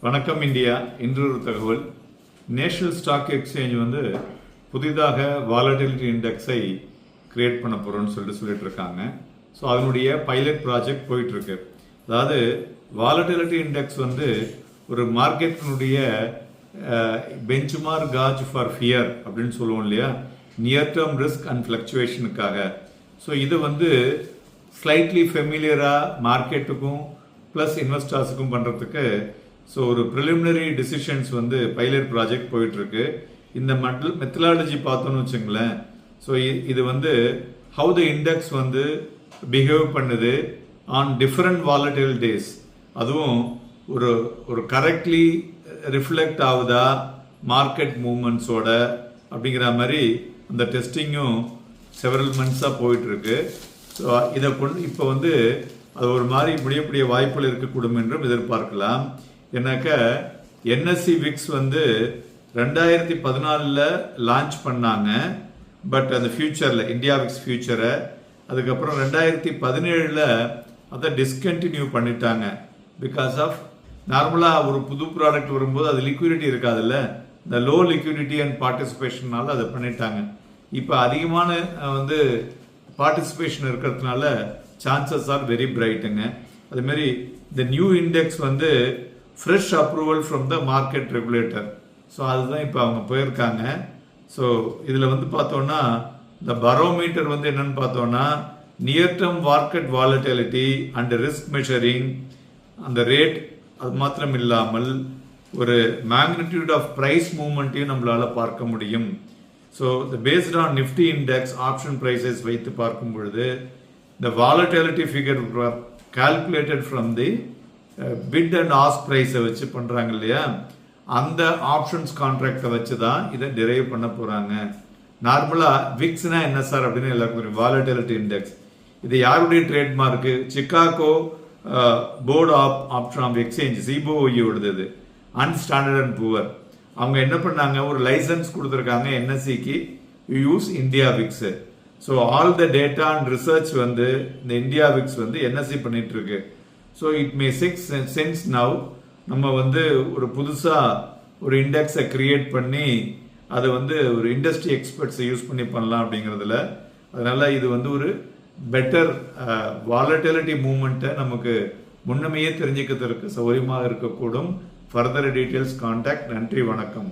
வணக்கம் இந்தியா. இன்று ஒரு தகவல். நேஷனல் ஸ்டாக் எக்ஸ்சேஞ்ச் வந்து புதிதாக வாலட்டிலிட்டி இண்டெக்ஸை கிரியேட் பண்ண போகிறோம்னு சொல்லிட்டு இருக்காங்க. ஸோ அதனுடைய பைலட் ப்ராஜெக்ட் போயிட்டுருக்கு. அதாவது வாலட்டிலிட்டி இண்டெக்ஸ் வந்து ஒரு மார்க்கெட்டினுடைய பெஞ்ச்மார்க் காஜ் ஃபார் ஃபியர் அப்படின்னு சொல்லுவோம் இல்லையா, நியர் டேர்ம் ரிஸ்க் அண்ட் ஃப்ளக்சுவேஷனுக்காக. ஸோ இது வந்து ஸ்லைட்லி ஃபெமிலியராக மார்க்கெட்டுக்கும் ப்ளஸ் இன்வெஸ்டர்ஸுக்கும் பண்ணுறதுக்கு ஸோ ஒரு ப்ரிலிமினரி டிசிஷன்ஸ் வந்து பைலட் ப்ராஜெக்ட் போயிட்டுருக்கு. இந்த மெத்தடாலஜி பார்த்தோன்னு வச்சுங்களேன். ஸோ இது வந்து ஹவு த இண்டெக்ஸ் வந்து பிஹேவ் பண்ணுது ஆன் டிஃப்ரெண்ட் வாலடைல் டேஸ், அதுவும் ஒரு ஒரு கரெக்ட்லி ரிஃப்ளெக்ட் ஆகுதா மார்க்கெட் மூமெண்ட்ஸோட அப்படிங்கிற மாதிரி அந்த டெஸ்டிங்கும் செவரல் மந்த்ஸாக போயிட்டுருக்கு. ஸோ இதை கொண்டு இப்போ வந்து அது ஒரு மாதிரி முடியக்கூடிய வாய்ப்புகள் இருக்கக்கூடும் என்றும் எதிர்பார்க்கலாம். ஏன்னாக்க என்எஸ்சி விக்ஸ் வந்து 2014 லான்ச் பண்ணாங்க. பட் அந்த ஃபியூச்சரில் இந்தியா விக்ஸ் ஃபியூச்சரை அதுக்கப்புறம் 2017 அதை டிஸ்கண்டினியூ பண்ணிட்டாங்க. பிகாஸ் ஆஃப் நார்மலாக ஒரு புது ப்ராடக்ட் வரும்போது அது லிக்விடிட்டி இருக்காதுல்ல, இந்த லோ லிக்விடிட்டி அண்ட் பார்ட்டிசிபேஷனால அதை பண்ணிட்டாங்க. இப்போ அதிகமான வந்து பார்ட்டிசிபேஷன் இருக்கிறதுனால சான்சஸ் ஆர் வெரி பிரைட்டுங்க. அதுமாரி இந்த நியூ இண்டெக்ஸ் வந்து fresh approval from the market regulator. So அதுதான் இப்போ அவங்க போயிருக்காங்க. ஸோ இதில் வந்து பார்த்தோன்னா இந்த பரோமீட்டர் வந்து என்னன்னு பார்த்தோன்னா near term market volatility and risk measuring அந்த ரேட், அது மாத்திரம் இல்லாமல் ஒரு மேக்னிடியூட் ஆஃப் ப்ரைஸ் மூவ்மெண்ட்டையும் நம்மளால் பார்க்க முடியும். So the based on Nifty index option prices வைத்து பார்க்கும் பொழுது the volatility figure calculated from the bid and ask price வச்சு பண்றாங்க இல்லையா, அந்த ஆப்ஷன்ஸ் கான்ட்ராக்டை வச்சு தான் இதை டிரைவ் பண்ண போறாங்க. நார்மலா விக்ஸ்னா என்ன சார் அப்படின்னு எல்லாருக்கும் தெரியும், வாலட்டிலிட்டி இண்டெக்ஸ். இது யாருடைய trademark? Chicago Board of Option Exchange சிபிஓயோடது அண்ட் ஸ்டாண்டர்ட் அண்ட் புவர். அவங்க என்ன பண்ணாங்க, ஒரு லைசன்ஸ் கொடுத்துருக்காங்க என்எஸ்சிக்கு use India VIX. So all the data and research வந்து இந்த இந்தியா விக்ஸ் வந்து என்எஸ்சி பண்ணிட்டு இருக்கு. So it may sense now நம்ம வந்து ஒரு புதுசாக ஒரு இண்டெக்ஸை கிரியேட் பண்ணி அதை வந்து ஒரு இண்டஸ்ட்ரி எக்ஸ்பர்ட்ஸை யூஸ் பண்ணி பண்ணலாம் அப்படிங்கிறதுல. அதனால இது வந்து ஒரு பெட்டர் வாலட்டிலிட்டி மூவ்மெண்ட்டை நமக்கு முன்னமையே தெரிஞ்சுக்கிறதுக்கு சௌகரியமாக இருக்கக்கூடும். Further details contact. நன்றி, வணக்கம்.